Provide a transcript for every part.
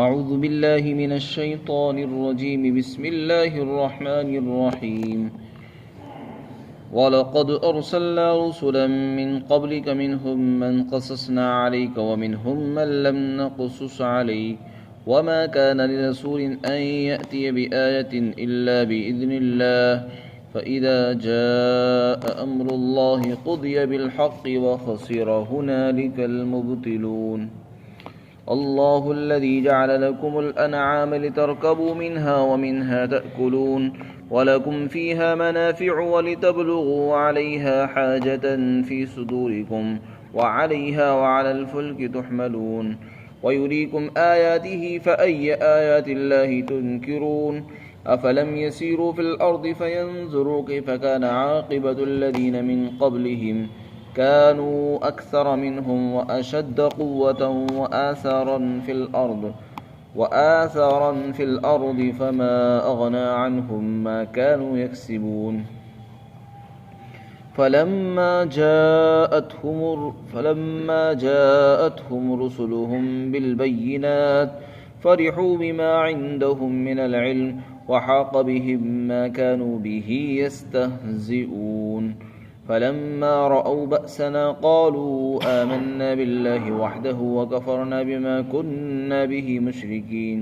أعوذ بالله من الشيطان الرجيم. بسم الله الرحمن الرحيم. وَلَقَدْ أَرْسَلْنَا رُسُلًا مِّن قَبْلِكَ مِنْهُم مَّن قَصَصْنَا عَلَيْكَ وَمِنْهُم مَّن لَّمْ نَقْصُصْ عَلَيْكَ وَمَا كَانَ لِرَسُولٍ أَن يَأْتِيَ بِآيَةٍ إِلَّا بِإِذْنِ اللَّهِ فَإِذَا جَاءَ أَمْرُ اللَّهِ قُضِيَ بِالْحَقِّ وَخَسِرَ هُنَالِكَ الْمُبْطِلُونَ. الله الذي جعل لكم الأنعام لتركبوا منها ومنها تأكلون ولكم فيها منافع ولتبلغوا عليها حاجة في صدوركم وعليها وعلى الفلك تحملون ويريكم آياته فأي آيات الله تنكرون أفلم يسيروا في الأرض فينظروا كيف كان عاقبة الذين من قبلهم كانوا أكثر منهم وأشد قوة وآثارا في الأرض فما أغنى عنهم ما كانوا يكسبون. فلما جاءتهم رسلهم بالبينات فرحوا بما عندهم من العلم وحاق بهم ما كانوا به يستهزئون. فلما رأوا بأسنا قالوا آمنا بالله وحده وكفرنا بما كنا به مشركين.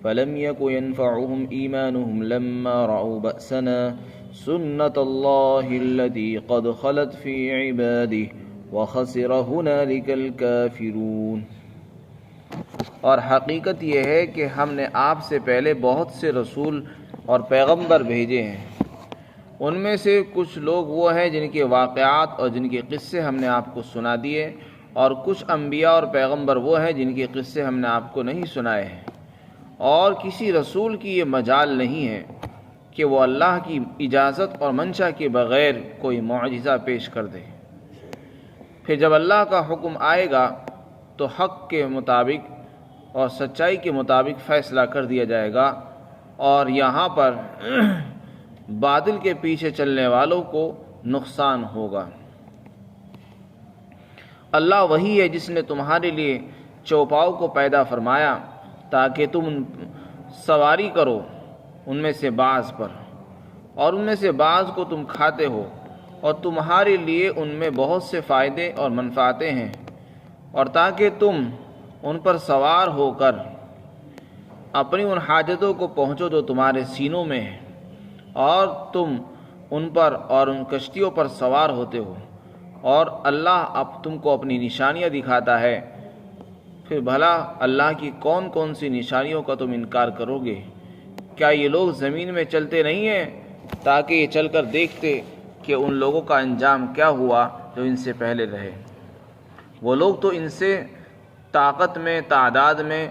فلم يك ينفعهم إيمانهم لما رأوا بأسنا سنة الله التي قد خلت في عباده وخسر هنالك الكافرون. اور حقیقت یہ ہے کہ ہم نے آپ سے پہلے بہت سے رسول اور پیغمبر بھیجے ہیں. ان میں سے کچھ لوگ وہ ہیں جن کے واقعات اور جن کے قصے ہم نے آپ کو سنا دیے، اور کچھ انبیاء اور پیغمبر وہ ہیں جن کے قصے ہم نے آپ کو نہیں سنائے ہیں. اور کسی رسول کی یہ مجال نہیں ہے کہ وہ اللہ کی اجازت اور منشا کے بغیر کوئی معجزہ پیش کر دے. پھر جب اللہ کا حکم آئے گا تو حق کے مطابق اور سچائی کے مطابق فیصلہ کر دیا جائے گا، اور یہاں پر باطل کے پیچھے چلنے والوں کو نقصان ہوگا. اللہ وہی ہے جس نے تمہارے لیے چوپاؤں کو پیدا فرمایا تاکہ تم سواری کرو ان میں سے بعض پر، اور ان میں سے بعض کو تم کھاتے ہو، اور تمہارے لیے ان میں بہت سے فائدے اور منفعتیں ہیں، اور تاکہ تم ان پر سوار ہو کر اپنی ان حاجتوں کو پہنچو جو تمہارے سینوں میں ہیں، اور تم ان پر اور ان کشتیوں پر سوار ہوتے ہو، اور اللہ اب تم کو اپنی نشانیاں دکھاتا ہے. پھر بھلا اللہ کی کون کون سی نشانیوں کا تم انکار کرو گے؟ کیا یہ لوگ زمین میں چلتے نہیں ہیں تاکہ یہ چل کر دیکھتے کہ ان لوگوں کا انجام کیا ہوا جو ان سے پہلے رہے؟ وہ لوگ تو ان سے طاقت میں تعداد میں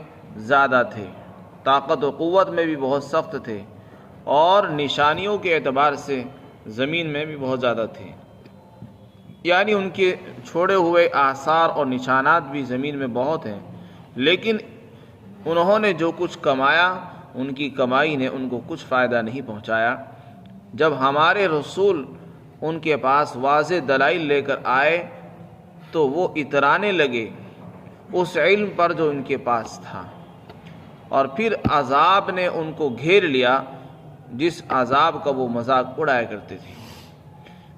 زیادہ تھے، طاقت و قوت میں بھی بہت سخت تھے، اور نشانیوں کے اعتبار سے زمین میں بھی بہت زیادہ تھے. یعنی ان کے چھوڑے ہوئے آثار اور نشانات بھی زمین میں بہت ہیں، لیکن انہوں نے جو کچھ کمایا ان کی کمائی نے ان کو کچھ فائدہ نہیں پہنچایا. جب ہمارے رسول ان کے پاس واضح دلائل لے کر آئے تو وہ اترانے لگے اس علم پر جو ان کے پاس تھا، اور پھر عذاب نے ان کو گھیر لیا جس عذاب کا وہ مذاق اڑایا کرتے تھے.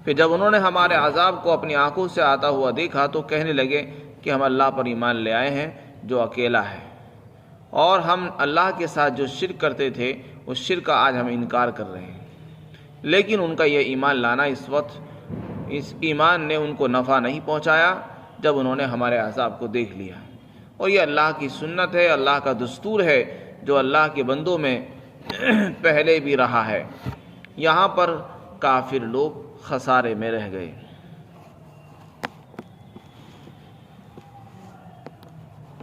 پھر جب انہوں نے ہمارے عذاب کو اپنی آنکھوں سے آتا ہوا دیکھا تو کہنے لگے کہ ہم اللہ پر ایمان لے آئے ہیں جو اکیلا ہے، اور ہم اللہ کے ساتھ جو شرک کرتے تھے اس شرک کا آج ہم انکار کر رہے ہیں. لیکن ان کا یہ ایمان لانا اس ایمان نے ان کو نفع نہیں پہنچایا جب انہوں نے ہمارے عذاب کو دیکھ لیا. اور یہ اللہ کی سنت ہے، اللہ کا دستور ہے جو اللہ کے بندوں میں پہلے بھی رہا ہے. یہاں پر کافر لوگ خسارے میں رہ گئے.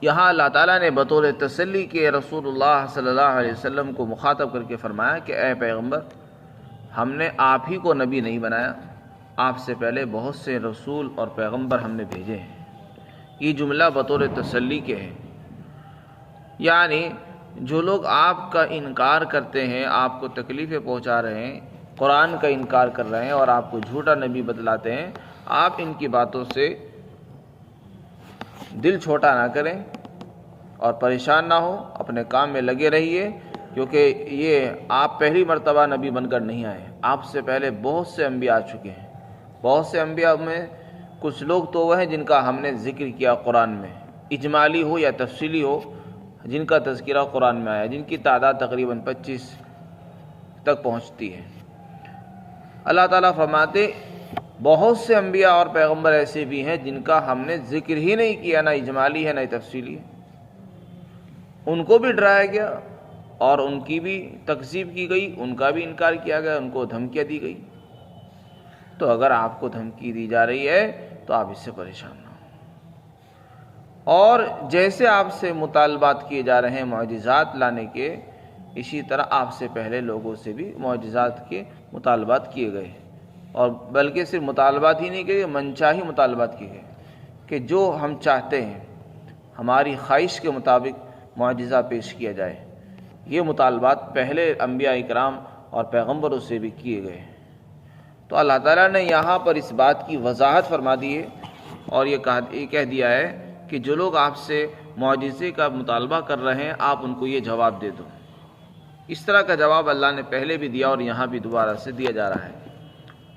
یہاں اللہ تعالیٰ نے بطور تسلی کے رسول اللہ صلی اللہ علیہ وسلم کو مخاطب کر کے فرمایا کہ اے پیغمبر، ہم نے آپ ہی کو نبی نہیں بنایا، آپ سے پہلے بہت سے رسول اور پیغمبر ہم نے بھیجے ہیں. یہ جملہ بطور تسلی کے ہے. یعنی جو لوگ آپ کا انکار کرتے ہیں، آپ کو تکلیفیں پہنچا رہے ہیں، قرآن کا انکار کر رہے ہیں اور آپ کو جھوٹا نبی بتلاتے ہیں، آپ ان کی باتوں سے دل چھوٹا نہ کریں، اور پریشان نہ ہو، اپنے کام میں لگے رہیے، کیونکہ یہ آپ پہلی مرتبہ نبی بن کر نہیں آئے، آپ سے پہلے بہت سے انبیاء آ چکے ہیں۔ بہت سے انبیاء میں کچھ لوگ تو وہ ہیں جن کا ہم نے ذکر کیا قرآن میں، اجمالی ہو یا تفصیلی ہو، جن کا تذکرہ قرآن میں آیا، جن کی تعداد تقریباً 25 تک پہنچتی ہے۔ اللہ تعالیٰ فرماتے بہت سے انبیاء اور پیغمبر ایسے بھی ہیں جن کا ہم نے ذکر ہی نہیں کیا، نہ اجمالی ہے نہ تفصیلی ہے، ان کو بھی ڈرایا گیا اور ان کی بھی تکذیب کی گئی، ان کا بھی انکار کیا گیا، ان کو دھمکیاں دی گئی۔ تو اگر آپ کو دھمکی دی جا رہی ہے تو آپ اس سے پریشان نہ ہوں، اور جیسے آپ سے مطالبات کیے جا رہے ہیں معجزات لانے کے، اسی طرح آپ سے پہلے لوگوں سے بھی معجزات کے مطالبات کیے گئے، اور بلکہ صرف مطالبات ہی نہیں کیے، منچاہی مطالبات کیے گئے کہ جو ہم چاہتے ہیں ہماری خواہش کے مطابق معجزہ پیش کیا جائے۔ یہ مطالبات پہلے انبیاء اکرام اور پیغمبروں سے بھی کیے گئے۔ تو اللہ تعالیٰ نے یہاں پر اس بات کی وضاحت فرما دی ہے اور یہ کہہ دیا ہے کہ جو لوگ آپ سے معجزے کا مطالبہ کر رہے ہیں آپ ان کو یہ جواب دے دو۔ اس طرح کا جواب اللہ نے پہلے بھی دیا اور یہاں بھی دوبارہ سے دیا جا رہا ہے،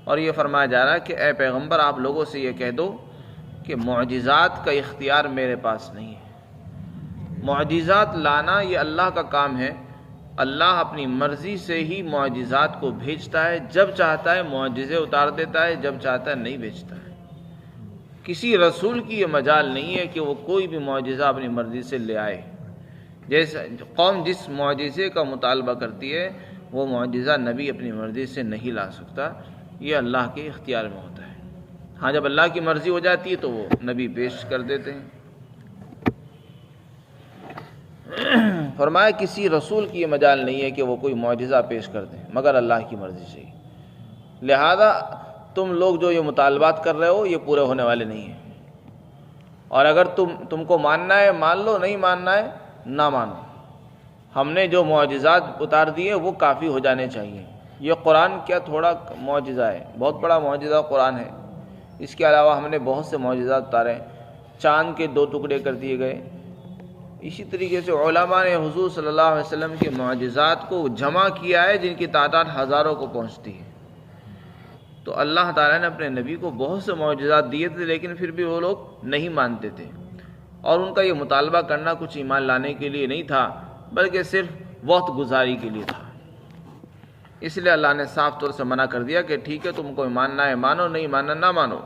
اور یہ فرمایا جا رہا ہے کہ اے پیغمبر آپ لوگوں سے یہ کہہ دو کہ معجزات کا اختیار میرے پاس نہیں ہے۔ معجزات لانا یہ اللہ کا کام ہے، اللہ اپنی مرضی سے ہی معجزات کو بھیجتا ہے، جب چاہتا ہے معجزے اتار دیتا ہے، جب چاہتا ہے نہیں بھیجتا ہے۔ کسی رسول کی یہ مجال نہیں ہے کہ وہ کوئی بھی معجزہ اپنی مرضی سے لے آئے۔ جیسے قوم جس معجزے کا مطالبہ کرتی ہے وہ معجزہ نبی اپنی مرضی سے نہیں لا سکتا، یہ اللہ کے اختیار میں ہوتا ہے۔ ہاں جب اللہ کی مرضی ہو جاتی ہے تو وہ نبی پیش کر دیتے ہیں۔ فرمایا کسی رسول کی یہ مجال نہیں ہے کہ وہ کوئی معجزہ پیش کر دیں مگر اللہ کی مرضی سے ہی، لہذا تم لوگ جو یہ مطالبات کر رہے ہو یہ پورے ہونے والے نہیں ہیں، اور اگر تم کو ماننا ہے مان لو، نہیں ماننا ہے نہ مانو۔ ہم نے جو معجزات اتار دیے وہ کافی ہو جانے چاہیے۔ یہ قرآن کیا تھوڑا معجزہ ہے، بہت بڑا معجزہ قرآن ہے۔ اس کے علاوہ ہم نے بہت سے معجزات اتارے، چاند کے 2 ٹکڑے کر دیے گئے۔ اسی طریقے سے علماء نے حضور صلی اللہ علیہ وسلم کے معجزات کو جمع کیا ہے جن کی تعداد ہزاروں کو پہنچتی ہے۔ تو اللہ تعالیٰ نے اپنے نبی کو بہت سے معجزات دیے تھے، لیکن پھر بھی وہ لوگ نہیں مانتے تھے، اور ان کا یہ مطالبہ کرنا کچھ ایمان لانے کے لیے نہیں تھا بلکہ صرف وقت گزاری کے لیے تھا۔ اس لیے اللہ نے صاف طور سے منع کر دیا کہ ٹھیک ہے تم کو ماننا ہے مانو، نہیں ماننا نہ مانو،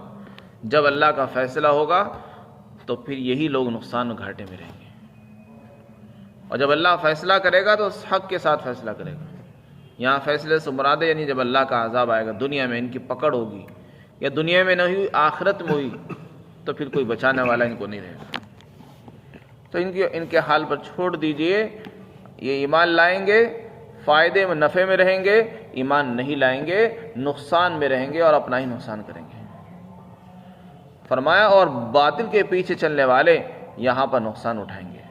جب اللہ کا فیصلہ ہوگا تو پھر یہی لوگ نقصان و گھاٹے میں رہیں گے، اور جب اللہ فیصلہ کرے گا تو حق کے ساتھ فیصلہ کرے گا۔ یہاں فیصلے سے مراد ہے یعنی جب اللہ کا عذاب آئے گا، دنیا میں ان کی پکڑ ہوگی، یا دنیا میں نہ ہوئی آخرت میں ہوئی تو پھر کوئی بچانے والا ان کو نہیں رہے گا۔ تو ان کے حال پر چھوڑ دیجئے، یہ ایمان لائیں گے فائدے میں نفع میں رہیں گے، ایمان نہیں لائیں گے نقصان میں رہیں گے اور اپنا ہی نقصان کریں گے۔ فرمایا اور باطل کے پیچھے چلنے والے یہاں پر نقصان اٹھائیں گے۔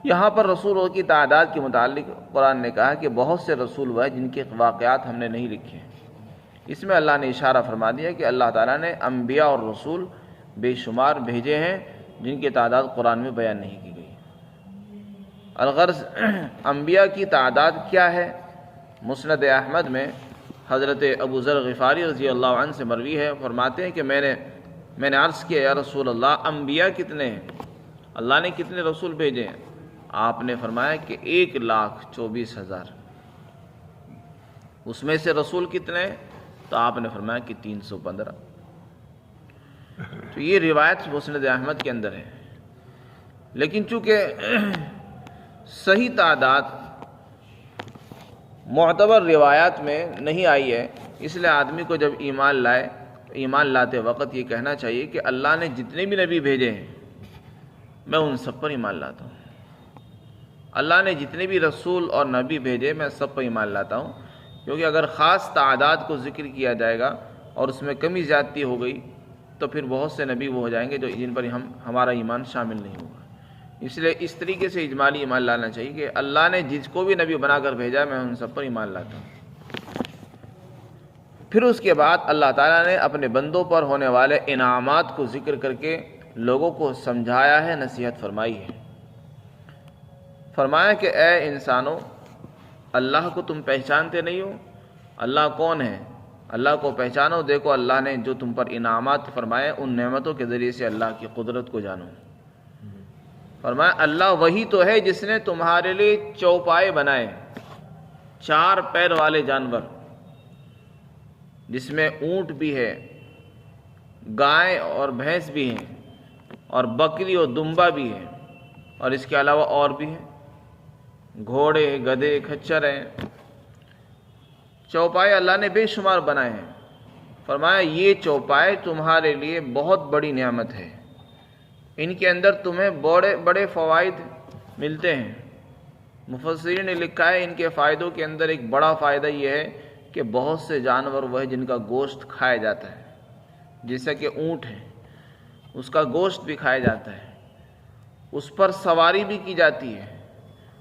یہاں پر رسولوں کی تعداد کے متعلق قرآن نے کہا کہ بہت سے رسول وہ ہیں جن کے واقعات ہم نے نہیں لکھے۔ اس میں اللہ نے اشارہ فرما دیا کہ اللہ تعالیٰ نے انبیاء اور رسول بے شمار بھیجے ہیں جن کی تعداد قرآن میں بیان نہیں کی گئی۔ الغرض انبیاء کی تعداد کیا ہے؟ مسند احمد میں حضرت ابو ذر غفاری رضی اللہ عنہ سے مروی ہے، فرماتے ہیں کہ میں نے عرض کیا یا رسول اللہ انبیاء کتنے ہیں؟ اللہ نے کتنے رسول بھیجے ہیں؟ آپ نے فرمایا کہ 1,24,000۔ اس میں سے رسول کتنے؟ تو آپ نے فرمایا کہ 315۔ تو یہ روایت مسند احمد کے اندر ہے، لیکن چونکہ صحیح تعداد معتبر روایات میں نہیں آئی ہے، اس لیے آدمی کو جب ایمان لاتے وقت یہ کہنا چاہیے کہ اللہ نے جتنے بھی نبی بھیجے ہیں میں ان سب پر ایمان لاتا ہوں۔ اللہ نے جتنے بھی رسول اور نبی بھیجے میں سب پر ایمان لاتا ہوں، کیونکہ اگر خاص تعداد کو ذکر کیا جائے گا اور اس میں کمی زیادتی ہو گئی تو پھر بہت سے نبی وہ ہو جائیں گے جن پر ہمارا ایمان شامل نہیں ہوگا۔ اس لیے اس طریقے سے اجمالی ایمان لانا چاہیے کہ اللہ نے جس کو بھی نبی بنا کر بھیجا میں ان سب پر ایمان لاتا ہوں۔ پھر اس کے بعد اللہ تعالیٰ نے اپنے بندوں پر ہونے والے انعامات کو ذکر کر کے لوگوں کو سمجھایا ہے، نصیحت فرمائی ہے۔ فرمایا کہ اے انسانوں، اللہ کو تم پہچانتے نہیں ہو؟ اللہ کون ہے؟ اللہ کو پہچانو، دیکھو اللہ نے جو تم پر انعامات فرمائے ان نعمتوں کے ذریعے سے اللہ کی قدرت کو جانو۔ فرمایا اللہ وہی تو ہے جس نے تمہارے لیے چوپائے بنائے، 4 پیر والے جانور، جس میں اونٹ بھی ہے، گائے اور بھینس بھی ہیں، اور بکری اور دمبا بھی ہے، اور اس کے علاوہ اور بھی ہیں، گھوڑے، گدھے، کھچر ہیں۔ چوپائے اللہ نے بے شمار بنائے ہیں۔ فرمایا یہ چوپائے تمہارے لیے بہت بڑی نعمت ہے، ان کے اندر تمہیں بڑے بڑے فوائد ملتے ہیں۔ مفسرین نے لکھا ہے ان کے فائدوں کے اندر ایک بڑا فائدہ یہ ہے کہ بہت سے جانور وہ ہیں جن کا گوشت کھایا جاتا ہے، جیسا کہ اونٹ ہے، اس کا گوشت بھی کھایا جاتا ہے، اس پر سواری بھی کی جاتی ہے،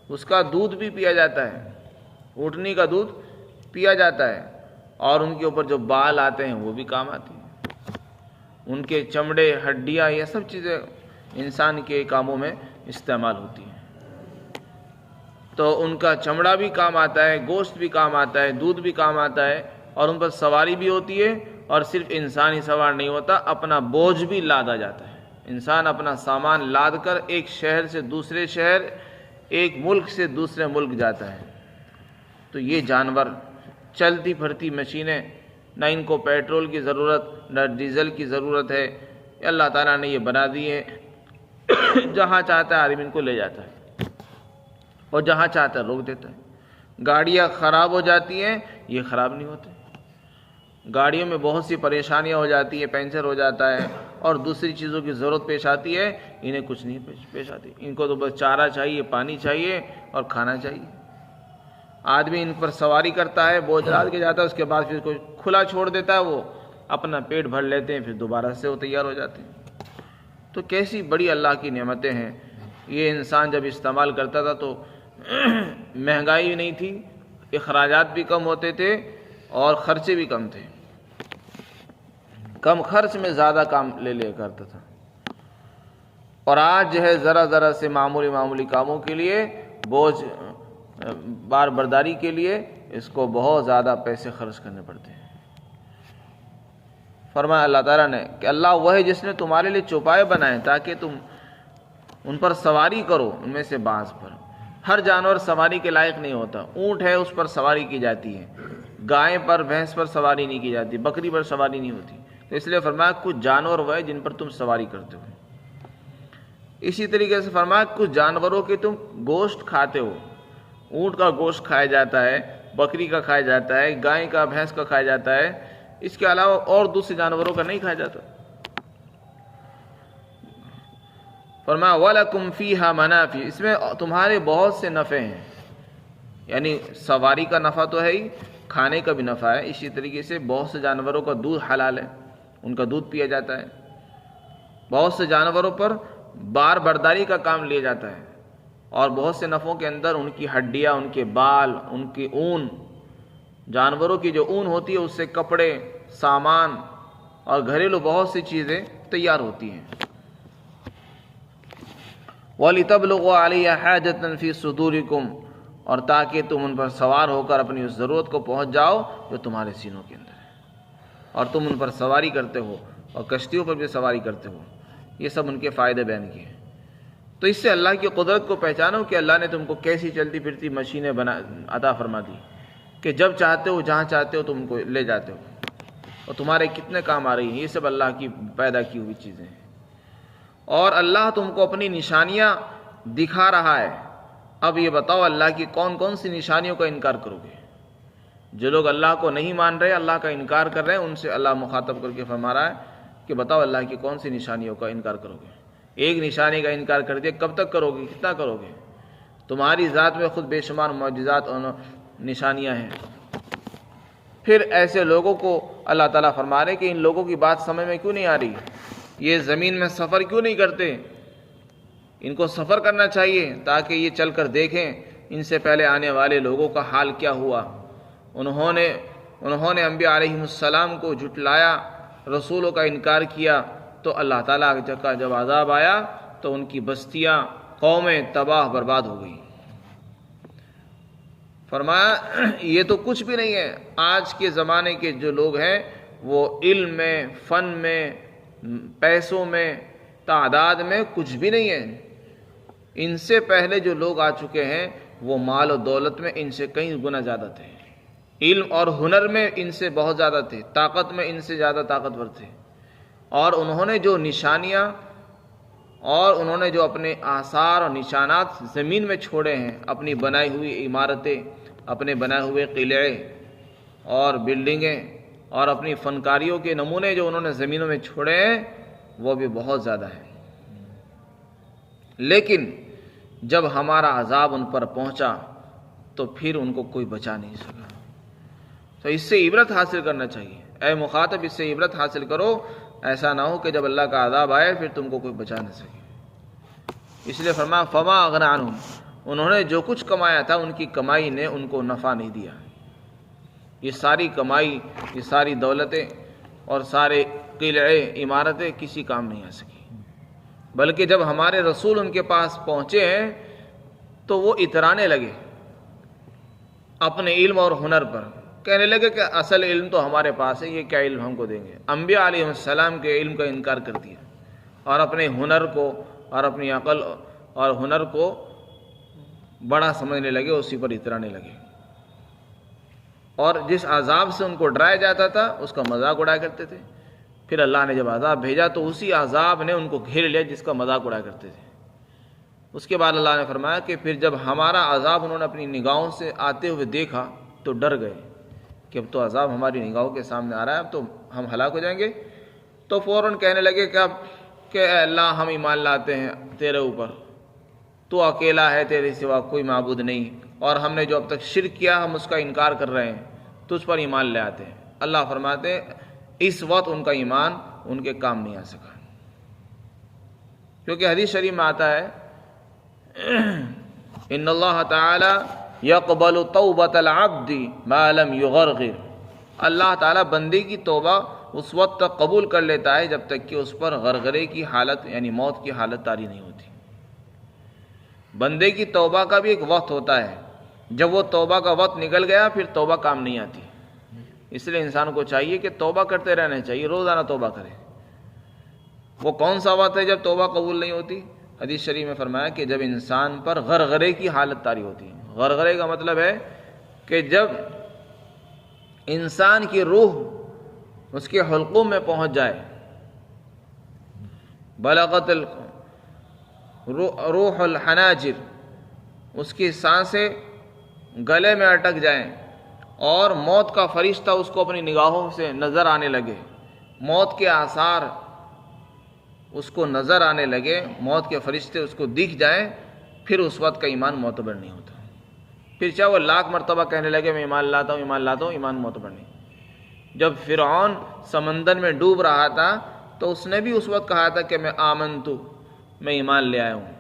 اس کا دودھ بھی پیا جاتا ہے، اونٹنی کا دودھ پیا جاتا ہے، اور ان کے اوپر جو بال آتے ہیں وہ بھی کام آتی ہیں، ان کے چمڑے، ہڈیاں، یہ سب چیزیں انسان کے کاموں میں استعمال ہوتی ہیں۔ تو ان کا چمڑا بھی کام آتا ہے، گوشت بھی کام آتا ہے، دودھ بھی کام آتا ہے، اور ان پر سواری بھی ہوتی ہے، اور صرف انسان ہی سوار نہیں ہوتا، اپنا بوجھ بھی لادا جاتا ہے۔ انسان اپنا سامان لاد کر ایک شہر سے دوسرے شہر، ایک ملک سے دوسرے ملک جاتا ہے۔ تو یہ جانور چلتی پھرتی مشینیں، نہ ان کو پیٹرول کی ضرورت نہ ڈیزل کی ضرورت ہے، اللہ تعالیٰ نے یہ بنا دی ہے، جہاں چاہتا ہے آدمی ان کو لے جاتا ہے، اور جہاں چاہتا ہے روک دیتا ہے۔ گاڑیاں خراب ہو جاتی ہیں، یہ خراب نہیں ہوتے۔ گاڑیوں میں بہت سی پریشانیاں ہو جاتی ہیں، پنچر ہو جاتا ہے اور دوسری چیزوں کی ضرورت پیش آتی ہے، انہیں کچھ نہیں پیش آتی، ان کو تو بس چارہ چاہیے، پانی چاہیے اور کھانا چاہیے۔ آدمی ان پر سواری کرتا ہے، بوجھ لاد کے جاتا ہے، اس کے بعد پھر کوئی کھلا چھوڑ دیتا ہے، وہ اپنا پیٹ بھر لیتے ہیں، پھر دوبارہ سے وہ تیار ہو جاتے ہیں۔ تو کیسی بڑی اللہ کی نعمتیں ہیں۔ یہ انسان جب استعمال کرتا تھا تو مہنگائی بھی نہیں تھی، اخراجات بھی کم ہوتے تھے اور خرچے بھی کم تھے، کم خرچ میں زیادہ کام لے کرتا تھا۔ اور آج جو ہے ذرا ذرا سے معمولی کاموں کے لیے، بوجھ بار برداری کے لیے اس کو بہت زیادہ پیسے خرچ کرنے پڑتے ہیں۔ فرمایا اللہ تعالیٰ نے کہ اللہ وہ ہے جس نے تمہارے لیے چوپائے بنائے تاکہ تم ان پر سواری کرو، ان میں سے بعض پر۔ ہر جانور سواری کے لائق نہیں ہوتا، اونٹ ہے اس پر سواری کی جاتی ہے، گائے پر، بھینس پر سواری نہیں کی جاتی، بکری پر سواری نہیں ہوتی، تو اس لیے فرمایا کچھ جانور وہ ہے جن پر تم سواری کرتے ہو۔ اسی طریقے سے فرمایا کچھ جانوروں کے تم گوشت کھاتے ہو، اونٹ کا گوشت کھایا جاتا ہے، بکری کا کھایا جاتا ہے، گائے کا، بھینس کا کھایا جاتا ہے، اس کے علاوہ اور دوسرے جانوروں کا نہیں کھایا جاتا۔ فرمایا وَلَكُمْ فِيهَا مَنَافِعُ، اس میں تمہارے بہت سے نفع ہیں، یعنی سواری کا نفع تو ہے ہی، کھانے کا بھی نفع ہے۔ اسی طریقے سے بہت سے جانوروں کا دودھ حلال ہے، ان کا دودھ پیا جاتا ہے۔ بہت سے جانوروں پر بار برداری کا کام لیا جاتا ہے، اور بہت سے نفعوں کے اندر ان کی ہڈیاں، ان کے بال، ان کی اون، جانوروں کی جو اون ہوتی ہے اس سے کپڑے، سامان اور گھریلو بہت سی چیزیں تیار ہوتی ہیں۔ وَلِتَبْلُغُوا عَلَيْهَا حَاجَةً فِي صُدُورِكُمْ، اور تاکہ تم ان پر سوار ہو کر اپنی اس ضرورت کو پہنچ جاؤ جو تمہارے سینوں کے اندر ہے، اور تم ان پر سواری کرتے ہو اور کشتیوں پر بھی سواری کرتے ہو۔ یہ سب ان کے فائدے بیان کیے۔ تو اس سے اللہ کی قدرت کو پہچانو کہ اللہ نے تم کو کیسی چلتی پھرتی مشینیں عطا فرما دی کہ جب چاہتے ہو، جہاں چاہتے ہو تم ان کو لے جاتے ہو، اور تمہارے کتنے کام آ رہی ہیں۔ یہ سب اللہ کی پیدا کی ہوئی چیزیں ہیں، اور اللہ تم کو اپنی نشانیاں دکھا رہا ہے۔ اب یہ بتاؤ اللہ کی کون کون سی نشانیوں کا انکار کرو گے؟ جو لوگ اللہ کو نہیں مان رہے، اللہ کا انکار کر رہے ہیں، ان سے اللہ مخاطب کر کے فرما رہا ہے کہ بتاؤ اللہ کی کون سی نشانیوں کا انکار کرو گے؟ ایک نشانی کا انکار کر دیا، کب تک کرو گے؟ کتنا کرو گے؟ تمہاری ذات میں خود بے شمار معجزات اور نشانیاں ہیں۔ پھر ایسے لوگوں کو اللہ تعالیٰ فرما رہے کہ ان لوگوں کی بات سمجھ میں کیوں نہیں آ رہی؟ یہ زمین میں سفر کیوں نہیں کرتے؟ ان کو سفر کرنا چاہیے تاکہ یہ چل کر دیکھیں ان سے پہلے آنے والے لوگوں کا حال کیا ہوا۔ انہوں نے انبیاء علیہم السلام کو جھٹلایا، رسولوں کا انکار کیا، تو اللہ تعالیٰ کا جب عذاب آیا تو ان کی بستیاں، قومیں تباہ برباد ہو گئی۔ فرمایا یہ تو کچھ بھی نہیں ہے، آج کے زمانے کے جو لوگ ہیں وہ علم میں، فن میں، پیسوں میں، تعداد میں کچھ بھی نہیں ہے۔ ان سے پہلے جو لوگ آ چکے ہیں وہ مال و دولت میں ان سے کئی گنا زیادہ تھے، علم اور ہنر میں ان سے بہت زیادہ تھے، طاقت میں ان سے زیادہ طاقتور تھے، اور انہوں نے جو نشانیاں اور انہوں نے جو اپنے آثار اور نشانات زمین میں چھوڑے ہیں، اپنی بنائی ہوئی عمارتیں، اپنے بنائے ہوئے قلعے اور بلڈنگیں اور اپنی فنکاریوں کے نمونے جو انہوں نے زمینوں میں چھوڑے ہیں، وہ بھی بہت زیادہ ہیں۔ لیکن جب ہمارا عذاب ان پر پہنچا تو پھر ان کو کوئی بچا نہیں سکا۔ تو اس سے عبرت حاصل کرنا چاہیے، اے مخاطب اس سے عبرت حاصل کرو، ایسا نہ ہو کہ جب اللہ کا عذاب آئے پھر تم کو کوئی بچا نہ سکے۔ اس لیے فرمایا فما اغنی عنہم، انہوں نے جو کچھ کمایا تھا ان کی کمائی نے ان کو نفع نہیں دیا۔ یہ ساری کمائی، یہ ساری دولتیں اور سارے قلعے، عمارتیں کسی کام نہیں آ سکی، بلکہ جب ہمارے رسول ان کے پاس پہنچے ہیں تو وہ اترانے لگے اپنے علم اور ہنر پر، کہنے لگے کہ اصل علم تو ہمارے پاس ہے، یہ کیا علم ہم کو دیں گے۔ انبیاء علیہ السلام کے علم کا انکار کر دیا اور اپنے ہنر کو اور اپنی عقل اور ہنر کو بڑا سمجھنے لگے، اسی پر اترانے لگے، اور جس عذاب سے ان کو ڈرایا جاتا تھا اس کا مذاق اڑایا کرتے تھے۔ پھر اللہ نے جب عذاب بھیجا تو اسی عذاب نے ان کو گھیر لیا جس کا مذاق اڑایا کرتے تھے۔ اس کے بعد اللہ نے فرمایا کہ پھر جب ہمارا عذاب انہوں نے اپنی نگاہوں سے آتے ہوئے دیکھا تو ڈر گئے کہ اب تو عذاب ہماری نگاہوں کے سامنے آ رہا ہے، اب تو ہم ہلاک ہو جائیں گے۔ تو فوراً کہنے لگے کہ اے اللہ ہم ایمان لاتے ہیں تیرے اوپر، تو اکیلا ہے، تیرے سوا کوئی معبود نہیں، اور ہم نے جو اب تک شرک کیا ہم اس کا انکار کر رہے ہیں، تجھ پر ایمان لے آتے ہیں۔ اللہ فرماتے ہیں اس وقت ان کا ایمان ان کے کام نہیں آ سکا، کیونکہ حدیث شریف میں آتا ہے ان اللہ تعالی یقبل توبۃ العبد ما لم یغرغر، اللہ تعالیٰ بندے کی توبہ اس وقت تک قبول کر لیتا ہے جب تک کہ اس پر غرغرے کی حالت یعنی موت کی حالت طاری نہیں ہوتی۔ بندے کی توبہ کا بھی ایک وقت ہوتا ہے، جب وہ توبہ کا وقت نکل گیا پھر توبہ کام نہیں آتی۔ اس لیے انسان کو چاہیے کہ توبہ کرتے رہنا چاہیے، روزانہ توبہ کرے۔ وہ کون سا وقت ہے جب توبہ قبول نہیں ہوتی؟ حدیث شریف میں فرمایا کہ جب انسان پر غرغرے کی حالت طاری ہوتی ہے۔ غرغرے کا مطلب ہے کہ جب انسان کی روح اس کے حلقوم میں پہنچ جائے، بلغت روح الحناجر، اس کی سانسیں گلے میں اٹک جائیں اور موت کا فرشتہ اس کو اپنی نگاہوں سے نظر آنے لگے، موت کے آثار اس کو نظر آنے لگے، موت کے فرشتے اس کو دکھ جائیں، پھر اس وقت کا ایمان معتبر نہیں ہوتا۔ پھر چاہے وہ لاکھ مرتبہ کہنے لگے میں ایمان لاتا ہوں ایمان لاتا ہوں، ایمان معتبر نہیں۔ جب فرعون سمندر میں ڈوب رہا تھا تو اس نے بھی اس وقت کہا تھا کہ میں آمنتو، میں ایمان لے آیا ہوں،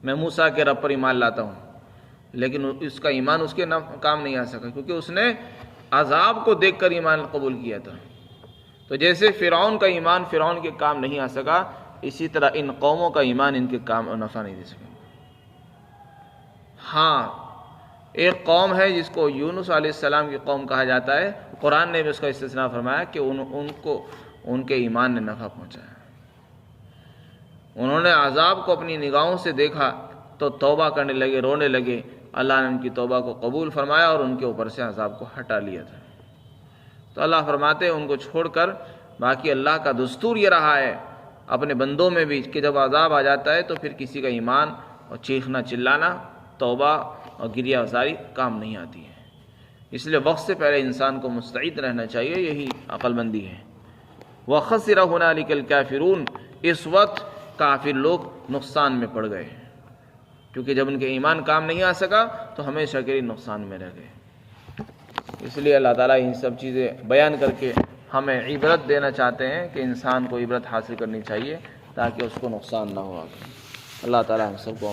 میں موسیٰ کے رب پر ایمان لاتا ہوں، لیکن اس کا ایمان اس کے کام نہیں آ سکا کیونکہ اس نے عذاب کو دیکھ کر ایمان قبول کیا تھا۔ تو جیسے فرعون کا ایمان فرعون کے کام نہیں آ سکا، اسی طرح ان قوموں کا ایمان ان کے کام اور نفع نہیں دے سکے۔ ہاں ایک قوم ہے جس کو یونس علیہ السلام کی قوم کہا جاتا ہے، قرآن نے بھی اس کا استثناء فرمایا کہ ان کو ان کے ایمان نے نفع پہنچایا۔ انہوں نے عذاب کو اپنی نگاہوں سے دیکھا تو توبہ کرنے لگے، رونے لگے، اللہ نے ان کی توبہ کو قبول فرمایا اور ان کے اوپر سے عذاب کو ہٹا لیا تھا۔ تو اللہ فرماتے ہیں ان کو چھوڑ کر باقی اللہ کا دستور یہ رہا ہے اپنے بندوں میں بھی کہ جب عذاب آ جاتا ہے تو پھر کسی کا ایمان اور چیخنا چلانا، توبہ اور گریہ ازاری کام نہیں آتی ہے۔ اس لیے وقت سے پہلے انسان کو مستعد رہنا چاہیے، یہی عقل مندی ہے۔ وَخَسِرَ هُنَالِكَ الْكَافِرُونَ، اس وقت کافر لوگ نقصان میں پڑ گئے کیونکہ جب ان کے ایمان کام نہیں آ سکا تو ہمیشہ کے لیے نقصان میں رہ گئے۔ اس لیے اللہ تعالیٰ ان سب چیزیں بیان کر کے ہمیں عبرت دینا چاہتے ہیں کہ انسان کو عبرت حاصل کرنی چاہیے تاکہ اس کو نقصان نہ ہو۔ اللہ تعالیٰ ہم سب کو